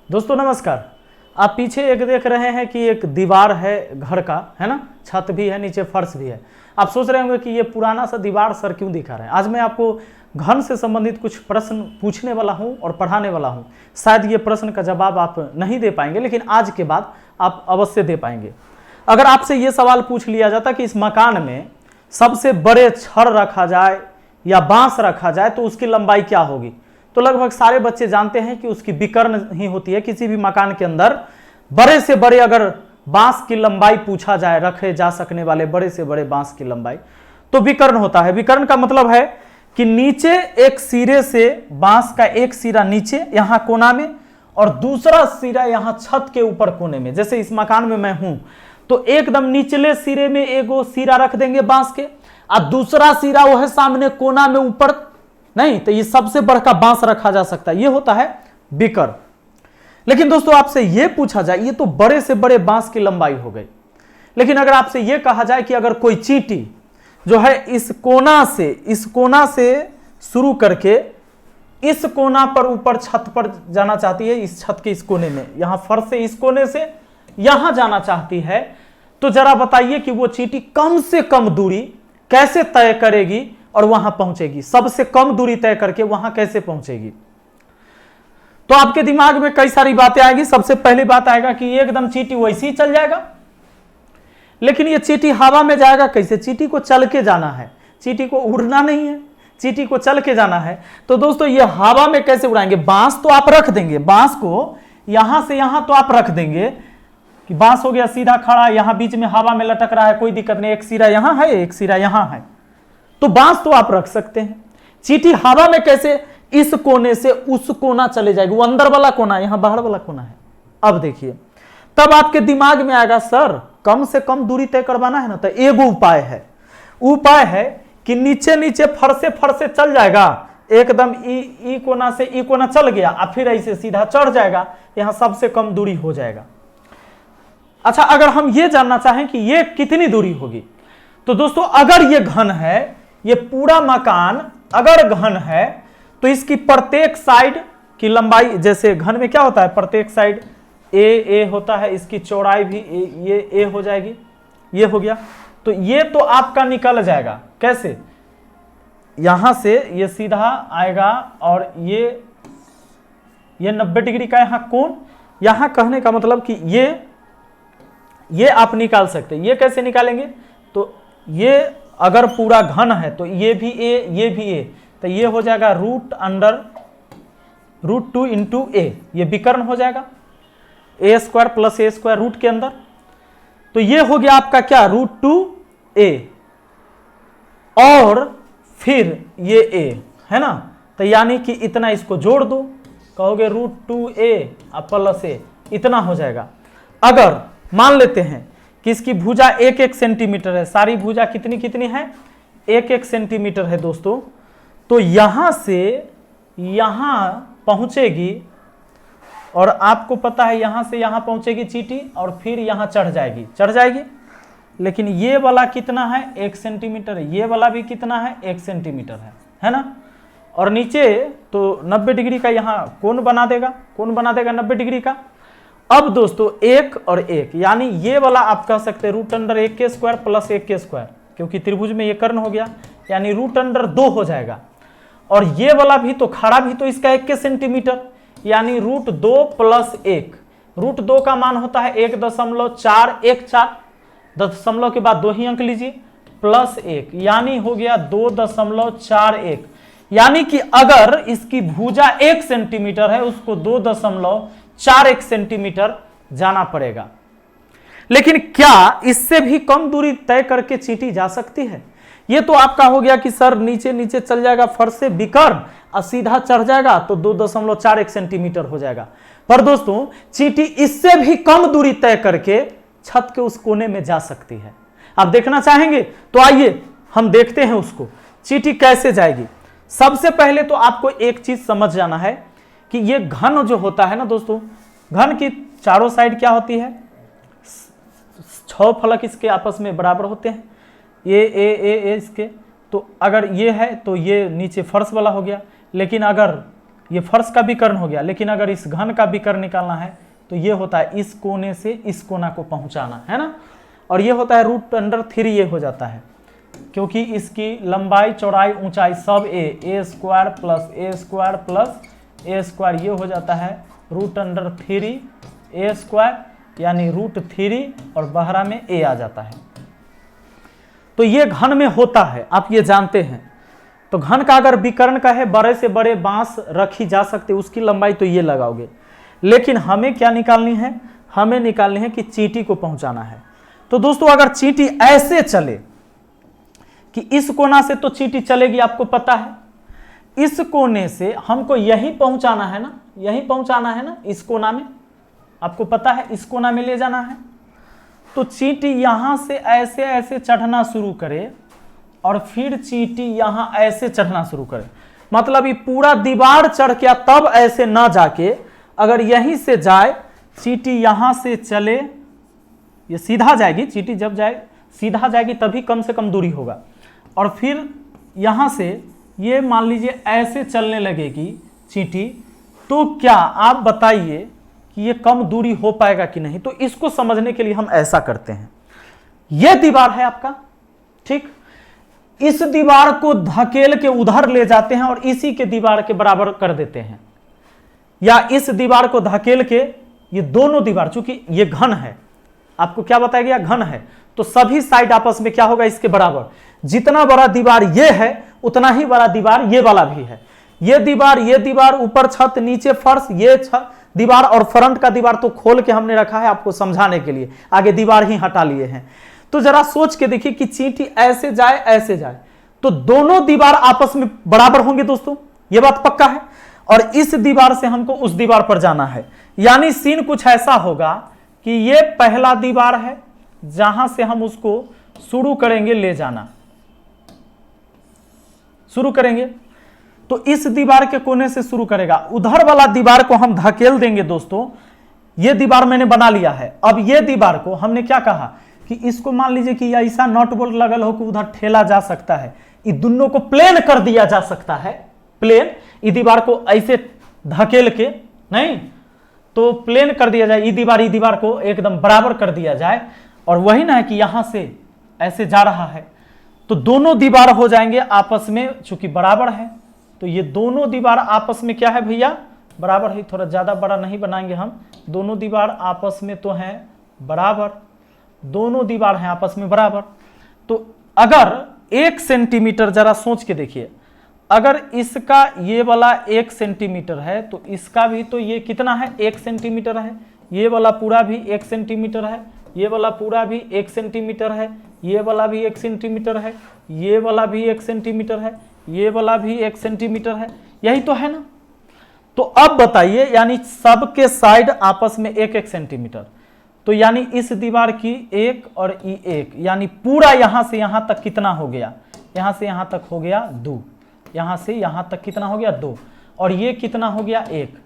दोस्तों नमस्कार। आप पीछे एक देख रहे हैं कि एक दीवार है घर का, है ना, छत भी है, नीचे फर्श भी है। आप सोच रहे होंगे कि ये पुराना सा दीवार सर क्यों दिखा रहे हैं। आज मैं आपको घन से संबंधित कुछ प्रश्न पूछने वाला हूं और पढ़ाने वाला हूं। शायद ये प्रश्न का जवाब आप नहीं दे पाएंगे, लेकिन आज के बाद आप अवश्य दे पाएंगे। अगर आपसे ये सवाल पूछ लिया जाता कि इस मकान में सबसे बड़े छड़ रखा जाए या बांस रखा जाए तो उसकी लंबाई क्या होगी, तो लगभग सारे बच्चे जानते हैं कि उसकी विकर्ण ही होती है। किसी भी मकान के अंदर बड़े से बड़े अगर बांस की लंबाई पूछा जाए, रखे जा सकने वाले बड़े से बड़े बांस की लंबाई, तो विकर्ण होता है। विकर्ण का मतलब है कि नीचे एक सिरे से बांस का एक सिरा नीचे यहां कोना में और दूसरा सिरा यहां छत के ऊपर कोने में। जैसे इस मकान में मैं हूं तो एकदम निचले सिरे में एगो सिरा रख देंगे बांस के, और दूसरा सिरा वो है सामने कोना में ऊपर नहीं, तो ये सबसे बड़का बांस रखा जा सकता है। ये होता है विकर्ण। लेकिन दोस्तों आपसे ये पूछा जाए, ये तो बड़े से बड़े बांस की लंबाई हो गई, लेकिन अगर आपसे ये कहा जाए कि अगर कोई चींटी जो है इस कोना से शुरू करके इस कोना पर ऊपर छत पर जाना चाहती है, इस छत के इस कोने में, यहां फर्श से इस कोने से यहां जाना चाहती है, तो जरा बताइए कि वो चींटी कम से कम दूरी कैसे तय करेगी और वहां पहुंचेगी। सबसे कम दूरी तय करके वहां कैसे पहुंचेगी। तो आपके दिमाग में कई सारी बातें आएगी। सबसे पहली बात आएगा कि एकदम चींटी वैसे ही चल जाएगा, लेकिन ये चींटी हवा में जाएगा कैसे। चींटी को चल के जाना है, चींटी को उड़ना नहीं है, चींटी को चल के जाना है। तो दोस्तों ये हवा में कैसे उड़ाएंगे। बांस तो आप रख देंगे, बांस को यहां से यहां तो आप रख देंगे कि बांस हो गया सीधा खड़ा, यहां बीच में हवा में लटक रहा है, कोई दिक्कत नहीं। एक सिरा यहां है, एक सिरा यहां है, तो बांस तो आप रख सकते हैं। चींटी हवा में कैसे इस कोने से उस कोना चले जाएगी। वो अंदर वाला कोना है, यहां बाहर वाला कोना है। अब देखिए, तब आपके दिमाग में आएगा सर कम से कम दूरी तय करवाना है ना, तो एगो उपाय है कि नीचे नीचे फरसे चल जाएगा, एकदम ई कोना से ई कोना चल गया और फिर ऐसे सीधा चढ़ जाएगा, यहां सबसे कम दूरी हो जाएगा। अच्छा, अगर हम ये जानना चाहें कि ये कितनी दूरी होगी, तो दोस्तों अगर ये घन है, ये पूरा मकान अगर घन है, तो इसकी प्रत्येक साइड की लंबाई, जैसे घन में क्या होता है, प्रत्येक साइड ए होता है, इसकी चौड़ाई भी ये ए हो जाएगी। ये हो गया, तो ये तो आपका निकल जाएगा। कैसे, यहां से ये सीधा आएगा और ये 90 डिग्री का यहां कोण, यहां कहने का मतलब कि ये आप निकाल सकते हैं। ये कैसे निकालेंगे, तो ये अगर पूरा घन है तो ये भी ए, ये भी ए, तो ये हो जाएगा √2 इंटू ए, ये विकर्ण हो जाएगा। ए स्क्वायर प्लस ए स्क्वायर रूट के अंदर, तो ये हो गया आपका क्या, √2a, और फिर ये a है ना, तो यानी कि इतना इसको जोड़ दो, कहोगे √2a प्लस a, इतना हो जाएगा। अगर मान लेते हैं कि इसकी भुजा 1-1 सेंटीमीटर है, सारी भुजा कितनी है, 1-1 सेंटीमीटर है दोस्तों, तो यहां से यहां पहुंचेगी, और आपको पता है यहां से यहां पहुंचेगी चींटी और फिर यहां चढ़ जाएगी। लेकिन ये वाला कितना है, 1 सेंटीमीटर है, ये वाला भी कितना है, 1 सेंटीमीटर है ना, और नीचे तो 90 डिग्री का यहां कोण बना देगा 90 डिग्री का। अब दोस्तों 1 और 1, यानी ये वाला आप कह सकते हैं √1² प्लस 1², क्योंकि त्रिभुज में ये कर्ण हो गया, यानी √2 हो जाएगा। और ये वाला भी तो खड़ा भी तो इसका 1 सेंटीमीटर, यानी √2 प्लस 1, √2 का मान होता है 1.414, दशमलव के बाद 2 ही अंक लीजिए, प्लस 1, यानी हो गया 2.41, यानी कि अगर इसकी भुजा 1 सेंटीमीटर है, उसको 2.41 सेंटीमीटर जाना पड़ेगा। लेकिन क्या इससे भी कम दूरी तय करके चींटी जा सकती है। ये तो आपका हो गया कि सर नीचे नीचे चल जाएगा फर्श से विकर्ण और सीधा चढ़ जाएगा, तो 2.41 सेंटीमीटर हो जाएगा। पर दोस्तों चींटी इससे भी कम दूरी तय करके छत के उस कोने में जा सकती है। आप देखना चाहेंगे तो आइए हम देखते हैं उसको, चींटी कैसे जाएगी। सबसे पहले तो आपको एक चीज समझ जाना है कि ये घन जो होता है ना दोस्तों, घन की चारों साइड क्या होती है, 6 फलक इसके आपस में बराबर होते हैं, ए इसके, तो अगर ये है तो ये नीचे फर्श वाला हो गया। लेकिन अगर ये फर्श का विकर्ण हो गया, लेकिन अगर इस घन का विकर्ण निकालना है तो ये होता है इस कोने से इस कोना को पहुंचाना, है ना। और ये होता है √3 ये हो जाता है, क्योंकि इसकी लंबाई चौड़ाई ऊंचाई सब a square plus a square plus a square, ये हो जाता है √3 a स्क्वायर यानी √3 और बहरा में a आ जाता है। तो ये घन में होता है, आप ये जानते हैं। तो घन का अगर विकर्ण का है, बड़े से बड़े बांस रखी जा सकते, उसकी लंबाई तो ये लगाओगे, लेकिन हमें क्या निकालनी है, हमें निकालनी है कि चींटी को पहुंचाना है। तो दोस्तों अगर चींटी ऐसे चले कि इस कोना से तो चींटी चलेगी, आपको पता है, इस कोने से हमको यही पहुंचाना है ना, यही पहुंचाना है ना, इस कोना में, आपको पता है इस कोना में ले जाना है। तो चींटी यहां से ऐसे ऐसे चढ़ना शुरू करे और फिर चींटी यहां ऐसे चढ़ना शुरू करे, मतलब ये पूरा दीवार चढ़ के तब ऐसे ना जाके अगर यहीं से जाए, चींटी यहां से चले, ये सीधा जाएगी, चींटी जब जाए सीधा जाएगी तभी कम से कम दूरी होगा, और फिर यहां से ये मान लीजिए ऐसे चलने लगेगी चींटी, तो क्या आप बताइए कि ये कम दूरी हो पाएगा कि नहीं। तो इसको समझने के लिए हम ऐसा करते हैं, ये दीवार है आपका, ठीक, इस दीवार को धकेल के उधर ले जाते हैं और इसी के दीवार के बराबर कर देते हैं, या इस दीवार को धकेल के, ये दोनों दीवार, चूंकि ये घन है, आपको क्या बताया गया, घन है, तो सभी साइड आपस में क्या होगा, इसके बराबर। जितना बड़ा दीवार ये है उतना ही बड़ा दीवार ये वाला भी है। ये दीवार, ऊपर छत नीचे फर्श, ये दीवार और फ्रंट का दीवार तो खोल के हमने रखा है आपको समझाने के लिए, आगे दीवार ही हटा लिए हैं। तो जरा सोच के देखिए कि चींटी ऐसे जाए तो दोनों दीवार आपस में बराबर होंगे दोस्तों, ये बात पक्का है। और इस दीवार से हमको उस दीवार पर जाना है, यानी सीन कुछ ऐसा होगा कि ये पहला दीवार है जहां से हम उसको शुरू करेंगे ले जाना, शुरू करेंगे, तो इस दीवार के कोने से शुरू करेगा, उधर वाला दीवार को हम धकेल देंगे दोस्तों। ये दीवार मैंने बना लिया है, अब ये दीवार को हमने क्या कहा कि इसको मान लीजिए कि ऐसा नॉट बोल्ट लगल हो कि उधर ठेला जा सकता है, ये दोनों को प्लेन कर दिया जा सकता है, प्लेन, ये दीवार को ऐसे धकेल के, नहीं तो प्लेन कर दिया जाए, ये दीवार को एकदम बराबर कर दिया जाए, और वही ना है कि यहां से ऐसे जा रहा है, तो दोनों दीवार हो जाएंगे आपस में, चूंकि बराबर है, तो ये दोनों दीवार आपस में क्या है भैया, बराबर है। थोड़ा ज्यादा बड़ा नहीं बनाएंगे हम, दोनों दीवार आपस में तो हैं बराबर, दोनों दीवार हैं आपस में बराबर। तो अगर 1 सेंटीमीटर, जरा सोच के देखिए, अगर इसका ये वाला 1 सेंटीमीटर है तो इसका भी तो ये कितना है, 1 सेंटीमीटर है, ये वाला पूरा भी 1 सेंटीमीटर है, ये वाला पूरा भी 1 सेंटीमीटर है, ये वाला भी 1 सेंटीमीटर है, ये वाला भी 1 सेंटीमीटर है, ये वाला भी 1 सेंटीमीटर है, यही तो है ना। तो अब बताइए, यानी सबके साइड आपस में 1-1 सेंटीमीटर, तो यानी इस दीवार की 1 और ई 1, यानी पूरा यहां से यहां तक कितना हो गया, यहां से यहां तक हो गया 2, यहां से यहां तक कितना हो गया 2, और ये कितना हो गया 1।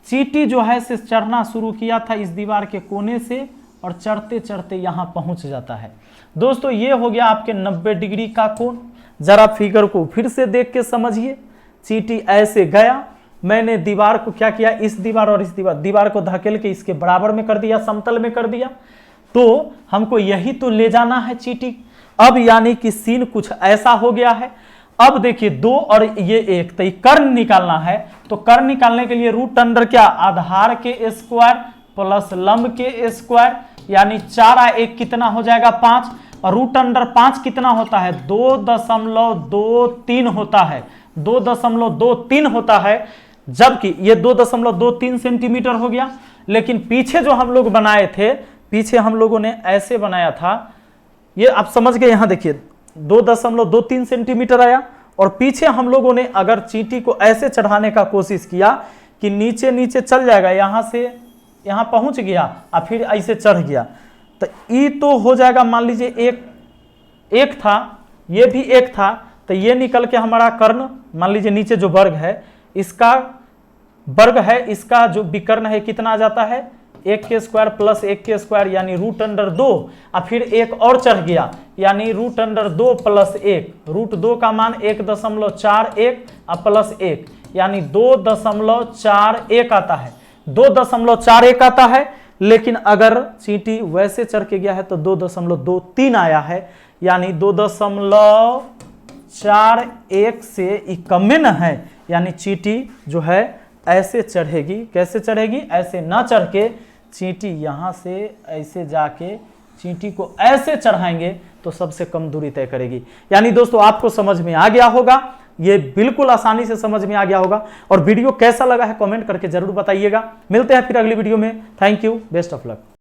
चींटी जो है से चढ़ना शुरू किया था इस दीवार के कोने से, और चढ़ते चढ़ते यहां पहुंच जाता है। दोस्तों ये हो गया आपके 90 डिग्री का कोण। जरा फिगर को फिर से देख के समझिए, चींटी ऐसे गया, मैंने दीवार को क्या किया, इस दीवार और इस दीवार को धकेल के इसके बराबर में कर दिया, समतल में कर दिया, तो हमको यही तो ले जाना है चींटी। अब यानी कि सीन कुछ ऐसा हो गया है। अब देखिए 2 और ये 1, तो कर्ण निकालना है, तो कर्ण निकालने के लिए √, क्या, आधार के स्क्वायर प्लस लंब के स्क्वायर, यानी 4 कितना हो जाएगा 5, और √5 कितना होता है 2.23 होता है, 2.23 होता है, जबकि ये 2.23 सेंटीमीटर हो गया। लेकिन पीछे जो हम लोग बनाए थे, पीछे हम लोगों ने ऐसे बनाया था, ये आप समझ गए, यहां देखिए 2.23 सेंटीमीटर आया, और पीछे हम लोगों ने अगर चींटी को ऐसे चढ़ाने का कोशिश किया कि नीचे नीचे चल जाएगा, यहां से यहां पहुंच गया और फिर ऐसे चढ़ गया, तो ई तो हो जाएगा, मान लीजिए एक था, ये भी 1 था, तो ये निकल के हमारा कर्ण, मान लीजिए नीचे जो वर्ग है इसका वर्ग है, इसका जो विकर्ण है कितना आ जाता है 1 के स्क्वायर प्लस 1 के स्क्वायर, यानी √2, और फिर 1 और चढ़ गया, यानी √2 प्लस 1, √2 का मान 1.41 और प्लस 1, यानी 2.41 आता है, 2.41 आता है। लेकिन अगर चींटी वैसे चढ़ के गया है तो 2.23 आया है, यानी 2.41 से कम में न है, यानी चींटी जो है ऐसे चढ़ेगी। कैसे चढ़ेगी? ऐसे ना चढ़ के चींटी यहां से ऐसे जाके चींटी को ऐसे चढ़ाएंगे तो सबसे कम दूरी तय करेगी। यानी दोस्तों आपको समझ में आ गया होगा, ये बिल्कुल आसानी से समझ में आ गया होगा। और वीडियो कैसा लगा है कमेंट करके जरूर बताइएगा। मिलते हैं फिर अगली वीडियो में। Thank you, best of luck.